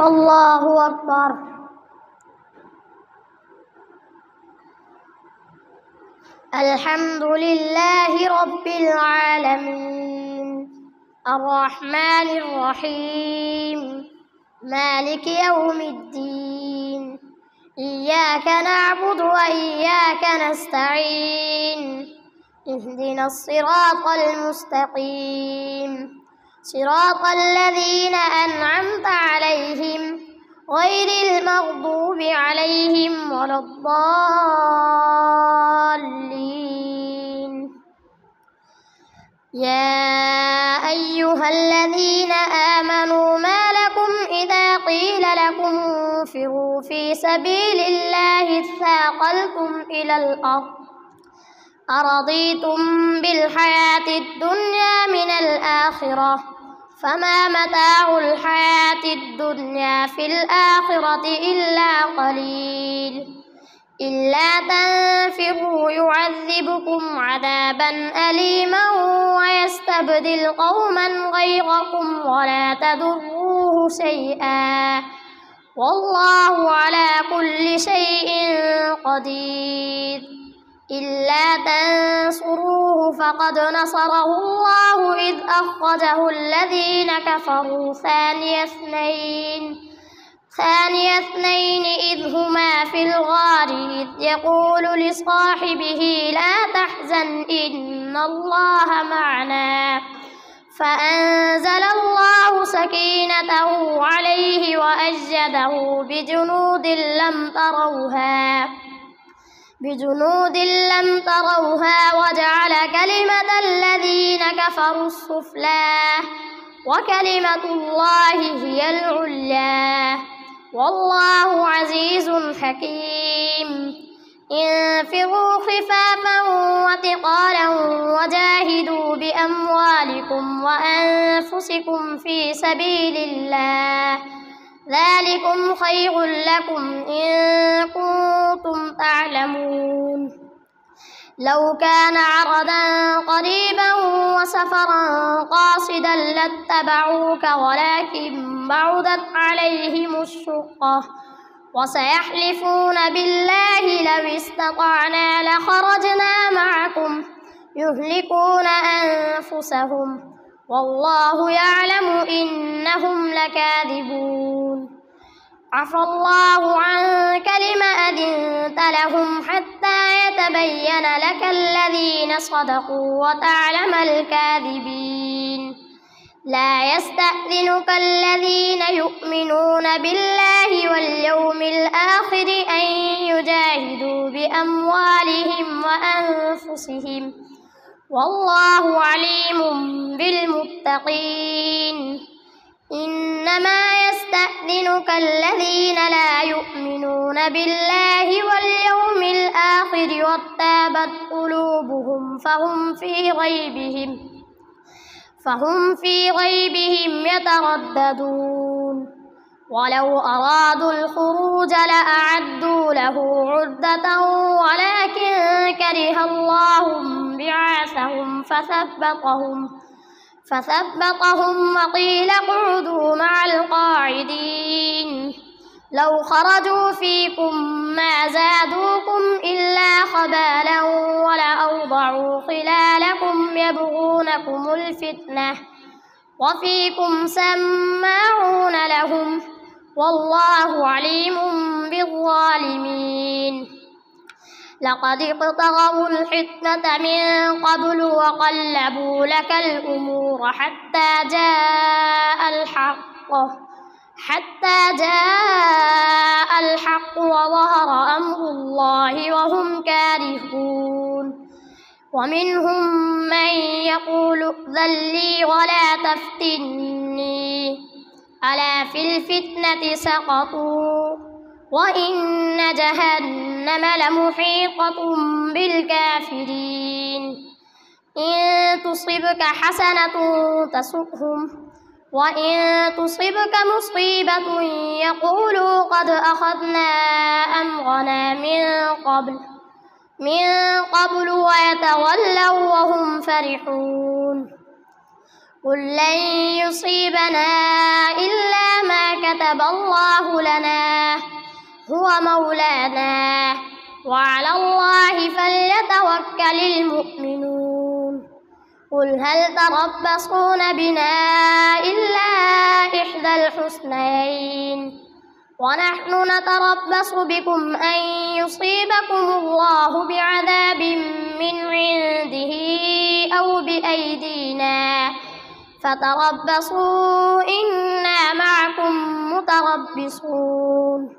الله أكبر. الحمد لله رب العالمين الرحمن الرحيم مالك يوم الدين إياك نعبد وإياك نستعين اهدنا الصراط المستقيم صراط الذين أنعمت عليهم غير المغضوب عليهم ولا الضالين. يا أيها الذين آمنوا ما لكم إذا قيل لكم انفروا في سبيل الله اثاقلتم إلى الأرض أرضيتم بالحياة الدنيا من الآخرة فما متاع الحياة الدنيا في الآخرة إلا قليل إلا تنفروا يعذبكم عذابا أليما ويستبدل قوما غيركم ولا تضروه شيئا والله على كل شيء قدير. إلا تنصروه فقد نصره الله إذ أخرجه الذين كفروا ثاني اثنين إذ هما في الغار إذ يقول لصاحبه لا تحزن إن الله معنا فأنزل الله سكينته عليه وأيده بجنود لم تروها وجعل كلمة الذين كفروا السفلى وكلمة الله هي العليا والله عزيز حكيم. انفروا خفافا وثقالا وجاهدوا بأموالكم وأنفسكم في سبيل الله ذلكم خير لكم إن كنتم تعلمون. لو كان عرضا قريبا وسفرا قاصدا لاتبعوك ولكن بعدت عليهم الشقة وسيحلفون بالله لو استطعنا لخرجنا معكم يهلكون أنفسهم والله يعلم إنهم لكاذبون. عفى الله عنك لم أذنت لهم حتى يتبين لك الذين صدقوا وتعلم الكاذبين. لا يستأذنك الذين يؤمنون بالله واليوم الآخر أن يجاهدوا بأموالهم وأنفسهم والله عليم بالمتقين. إنما يستأذنك الذين لا يؤمنون بالله واليوم الآخر وارتابت قلوبهم فهم في غيبهم يترددون. ولو أرادوا الخروج لأعدوا له عدة ولكن كره الله بعاثهم فثبطهم وقيل اقعدوا مع القاعدين. لو خرجوا فيكم ما زادوكم إلا خبالا ولأوضعوا خلالكم يبغونكم الفتنة وفيكم سماعون لهم والله عليم بالظالمين. لقد ابتغوا الفتنة من قبل وقلبوا لك الأمور حتى جاء الحق وظهر أمر الله وهم كارهون. ومنهم من يقول ائذن لي ولا تفتني ألا في الفتنة سقطوا وإن جهنم لمحيطة بالكافرين. إن تصبك حسنة تسؤهم وإن تصبك مصيبة يقولوا قد أخذنا أمرنا من قبل ويتولوا وهم فرحون. قل لن يصيبنا إلا ما كتب كتب الله لنا هو مولانا وعلى الله فليتوكل المؤمنون قل هل تربصون بنا إلا إحدى الحسنيين ونحن نتربص بكم أن يصيبكم الله بعذاب من عنده أو بأيدينا فتربصوا إنا معكم متربصون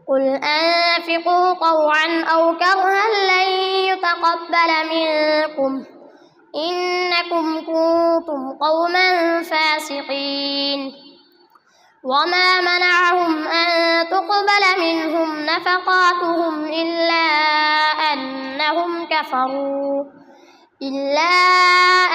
قل أنفقوا طوعا أو كرها لن يتقبل منكم إنكم كنتم قوما فاسقين وما منعهم أن تقبل منهم نفقاتهم إلا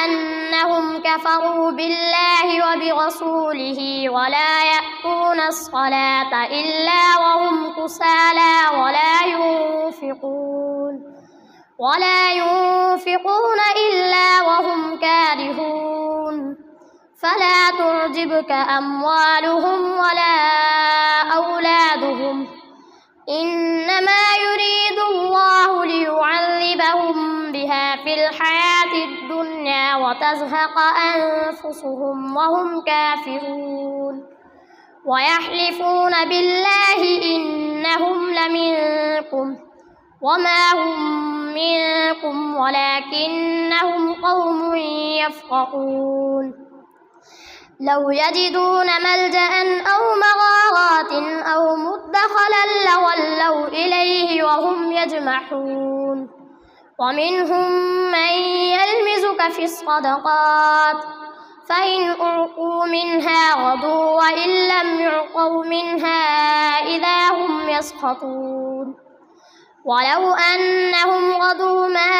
أنهم كفروا بالله وبرسوله ولا يأتون الصلاة إلا وهم كسالى ولا ينفقون إلا وهم كارهون فلا تعجبك أموالهم ولا أولادهم إنما يريد الله ليعذبهم بها في الحياة الدنيا وتزهق أنفسهم وهم كافرون ويحلفون بالله إنهم لمنكم وما هم منكم ولكنهم قوم يفقهون لو يجدون ملجأ أو مغارات أو مدخلا لولوا إليه وهم يجمحون ومنهم من يلمزك في الصدقات فإن أعطوا منها رضوا وإن لم يعطوا منها إذا هم يسخطون ولو أنهم رضوا ما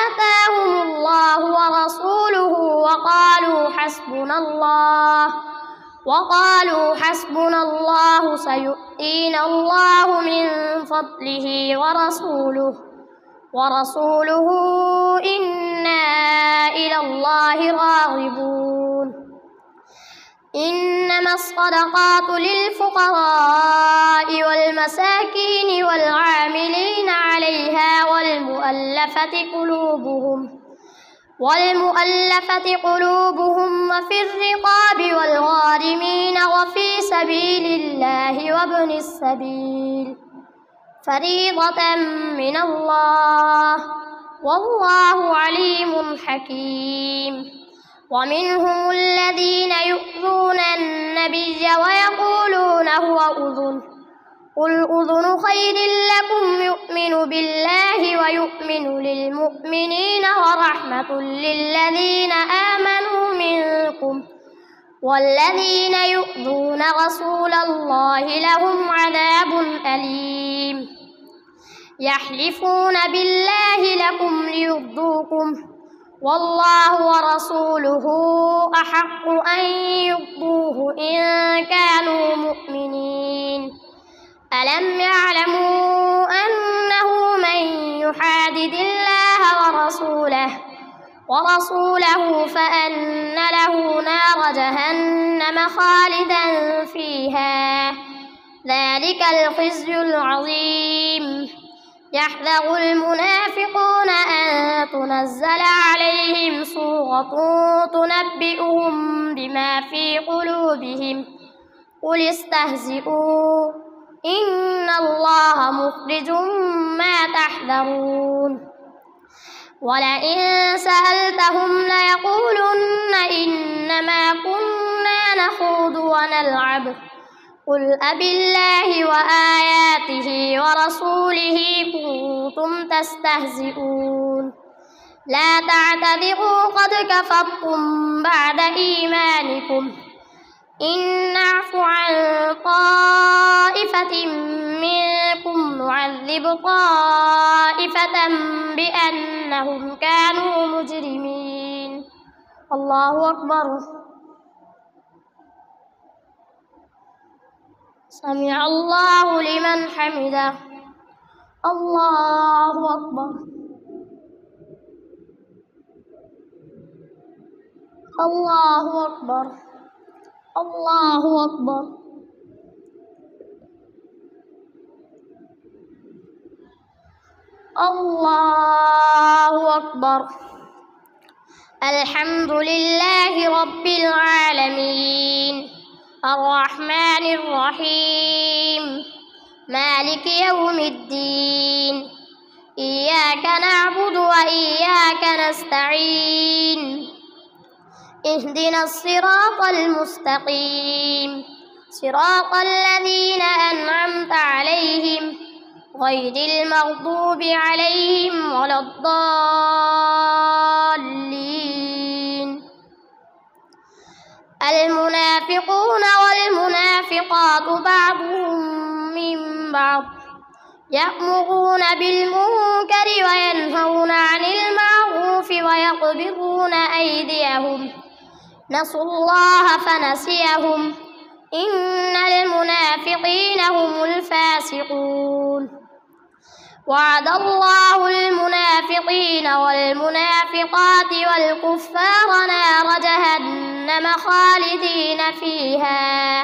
آتاهم الله ورسوله وقالوا حسبنا الله سيؤتينا الله من فضله ورسوله إنا إلى الله راغبون إنما الصدقات للفقراء والمساكين والعاملين عليها والمؤلفة قلوبهم وفي الرقاب والغارمين وفي سبيل الله وابن السبيل فريضة من الله والله عليم حكيم ومنهم الذين يؤذون النبي ويقولون هو أذن قل أذن خير لكم يؤمن بالله ويؤمن للمؤمنين ورحمة للذين آمنوا منكم والذين يؤذون رسول الله لهم عذاب أليم يحلفون بالله لكم ليرضوكم والله ورسوله أحق أن يرضوه إن كانوا مؤمنين ألم يعلموا أنه من يحادد الله ورسوله فأن له نار جهنم خالدا فيها ذلك الخزي العظيم يحذر المنافقون أن تنزل عليهم سورة تنبئهم بما في قلوبهم قل استهزئوا إن الله مخرج ما تحذرون ولئن سألتهم ليقولن إنما كنا نخوض ونلعب قل أبالله وآياته ورسوله كنتم تستهزئون لا تعتذروا قد كفرتم بعد إيمانكم إن نعف عن طائفة منكم نعذب طائفة بأنهم كانوا مجرمين الله أكبر سمع الله لمن حمده الله أكبر الله أكبر الله أكبر الله أكبر. الحمد لله رب العالمين الرحمن الرحيم مالك يوم الدين إياك نعبد وإياك نستعين اهدنا الصراط المستقيم صراط الذين أنعمت عليهم غير المغضوب عليهم ولا الضالين. المنافقون والمنافقات بعضهم من بعض يأمرون بالمنكر وينهون عن المعروف ويقبضون أيديهم نسوا الله فنسيهم إن المنافقين هم الفاسقون. وعد الله المنافقين والمنافقات والكفار نار جهنم خالدين فيها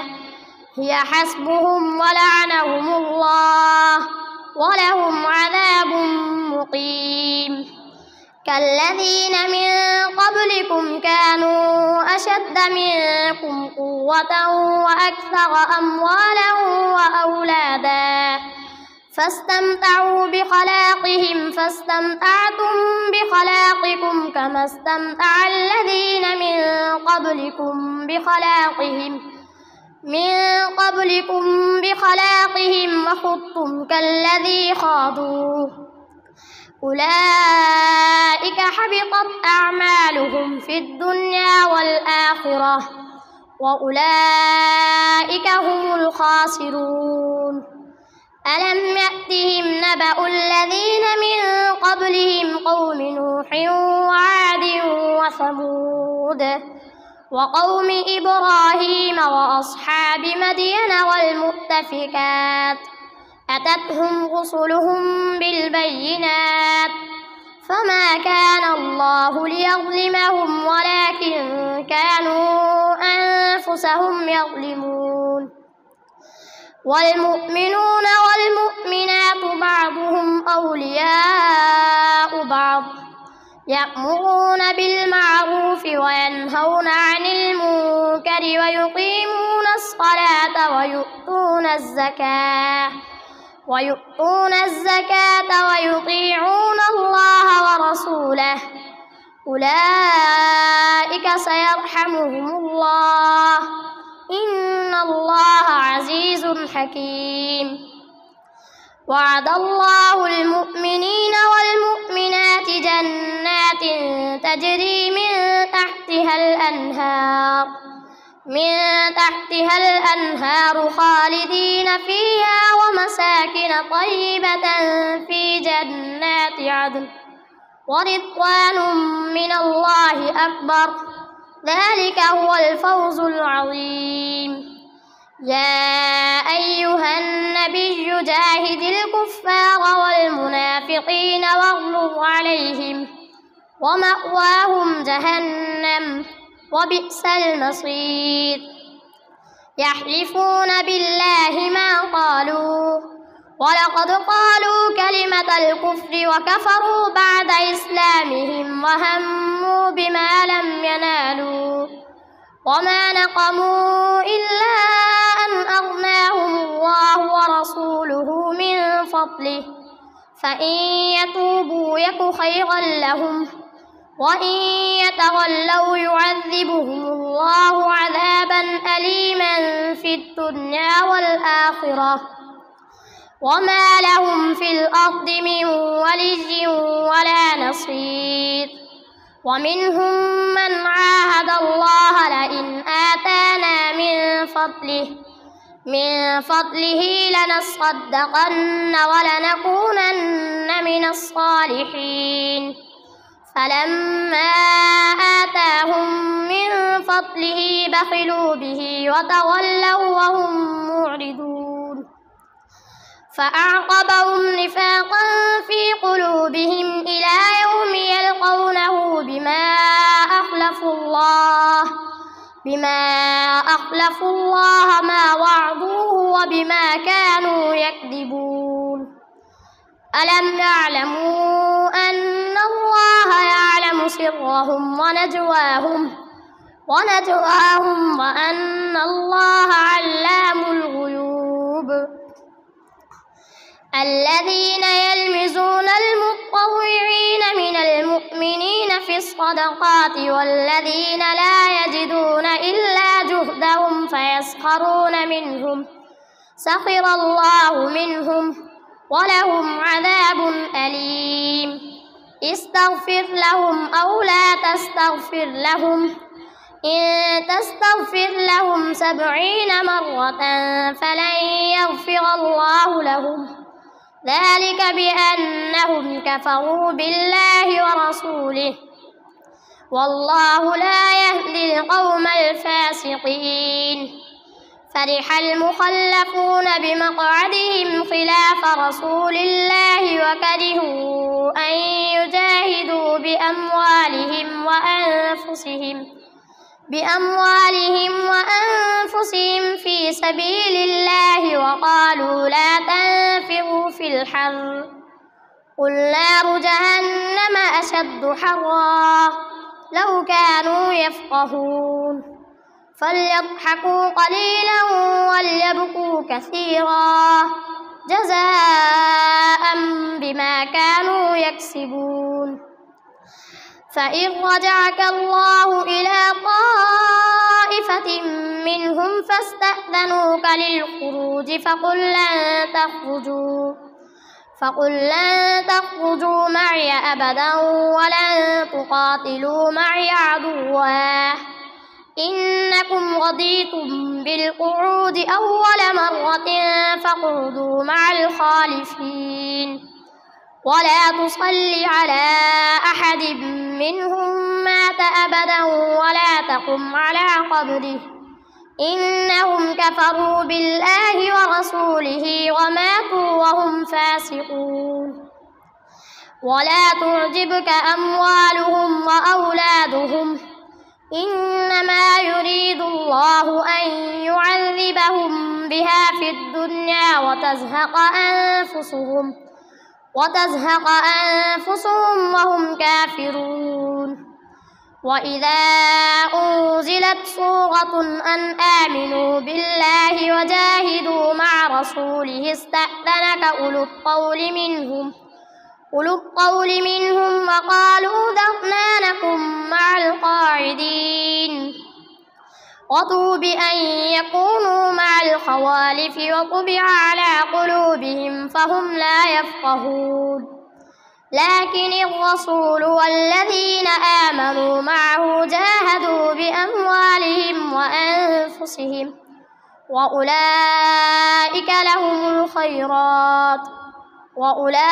هي حسبهم ولعنهم الله ولهم عذاب مقيم. كالذين من قبلكم كانوا أشد منكم قوة وأكثر أموالا وأولادا فاستمتعوا بخلاقهم فاستمتعتم بخلاقكم كما استمتع الذين من قبلكم بخلاقهم وخضتم كالذي خاضوا أولئك حبطت أعمالهم في الدنيا والآخرة وأولئك هم الخاسرون. ألم يأتهم نبأ الذين من قبلهم قوم نوح وعاد وثمود وقوم إبراهيم وأصحاب مدين والمؤتفكات أتتهم رسلهم بالبينات فما كان الله ليظلمهم ولكن كانوا أنفسهم يظلمون. والمؤمنون والمؤمنات بعضهم أولياء بعض يأمرون بالمعروف وينهون عن المنكر ويقيمون الصلاة ويؤتون الزكاة ويطيعون الله ورسوله أولئك سيرحمهم الله إن الله عزيز حكيم. وعد الله المؤمنين والمؤمنات جنات تجري من تحتها الأنهار خالدين فيها ومساكن طيبة في جنات عدن ورضوان من الله أكبر ذلك هو الفوز العظيم. يا أيها النبي جاهد الكفار والمنافقين واغلظ عليهم ومأواهم جهنم وبئس المصير. يحلفون بالله ما قالوا ولقد قالوا كلمة الكفر وكفروا بعد إسلامهم وهموا بما لم ينالوا وما نقموا إلا أن أغناهم الله ورسوله من فضله فإن يتوبوا يك خيرا لهم وإن يتولوا يعذبهم الله عذابا أليما في الدنيا والآخرة وما لهم في الأرض من ولي ولا نصير. ومنهم من عاهد الله لئن آتانا من فضله لنصدقن ولنكونن من الصالحين فلما آتاهم من فضله بخلوا به وتولوا وهم معرضون فأعقبهم نفاقا في قلوبهم إلى يوم يلقونه بما أخلفوا الله ما وعدوه وبما كانوا يكذبون. ألم يعلموا أن الله يعلم سرهم ونجواهم وأن الله علام الغيوب. الذين يلمزون المطوعين من المؤمنين في الصدقات والذين لا يجدون إلا جهدهم فيسخرون منهم سخر الله منهم ولهم عذاب أليم. استغفر لهم أو لا تستغفر لهم إن تستغفر لهم 70 مرة فلن يغفر الله لهم ذلك بأنهم كفروا بالله ورسوله والله لا يهدي القوم الفاسقين. فرح المخلفون بمقعدهم خلاف رسول الله وكرهوا أن يجاهدوا بأموالهم وأنفسهم في سبيل الله وقالوا لا تنفروا في الحر قل نار جهنم أشد حرا لو كانوا يفقهون. فليضحكوا قليلا وليبكوا كثيرا جزاء بما كانوا يكسبون. فإن رجعك الله إلى طائفة منهم فاستأذنوك للخروج فقل لن تخرجوا معي أبدا ولن تقاتلوا معي عدوا إنكم رضيتم بالقعود أول مرة فاقعدوا مع الخالفين ولا تصل على أحد منهم مات أبدا ولا تقم على قبره إنهم كفروا بالله ورسوله وماتوا وهم فاسقون. ولا تعجبك أموالهم وأولادهم إنما يريد الله أن يعذبهم بها في الدنيا وتزهق أنفسهم وهم كافرون. وإذا أنزلت سورة أن آمنوا بالله وجاهدوا مع رسوله استأذنك أولو الطول منهم وقالوا ذرنا نكن مع القاعدين رضوا بأن يكونوا مع الخوالف وطبع على قلوبهم فهم لا يفقهون. لكن الرسول والذين آمنوا معه جاهدوا بأموالهم وأنفسهم وأولئك لهم الخيرات وأولئك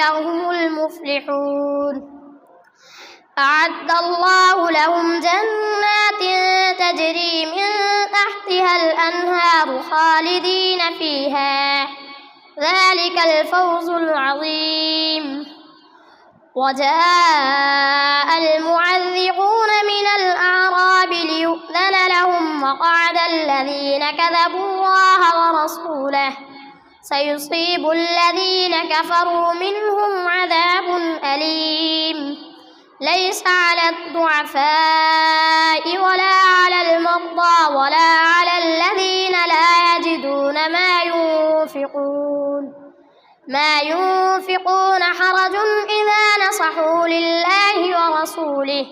هم المفلحون. أعد الله لهم جنات تجري من تحتها الأنهار خالدين فيها ذلك الفوز العظيم. وجاء المعذرون من الأعراب ليؤذن لهم وقعد الذين كذبوا الله ورسوله سيصيب الذين كفروا منهم عذاب أليم. ليس على الضعفاء ولا على المرضى ولا على الذين لا يجدون ما ينفقون حرج إذا نصحوا لله ورسوله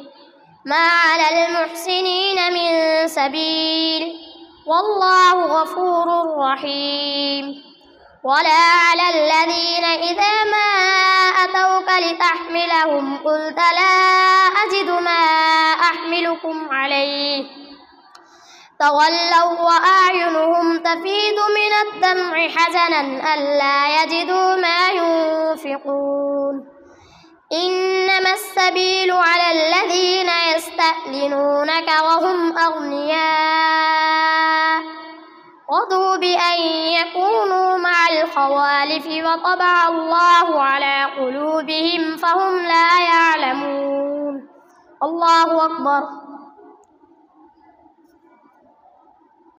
ما على المحسنين من سبيل والله غفور رحيم. ولا على الذين إذا ما أتوك لتحملهم قلت لا أجد ما أحملكم عليه تولوا وأعينهم تفيض من الدمع حزنا ألا يجدوا ما ينفقون. إنما السبيل على الذين يستأذنونك وهم أغنياء رضوا بأن يكونوا مع الخوالف وطبع الله على قلوبهم فهم لا يعلمون. الله أكبر.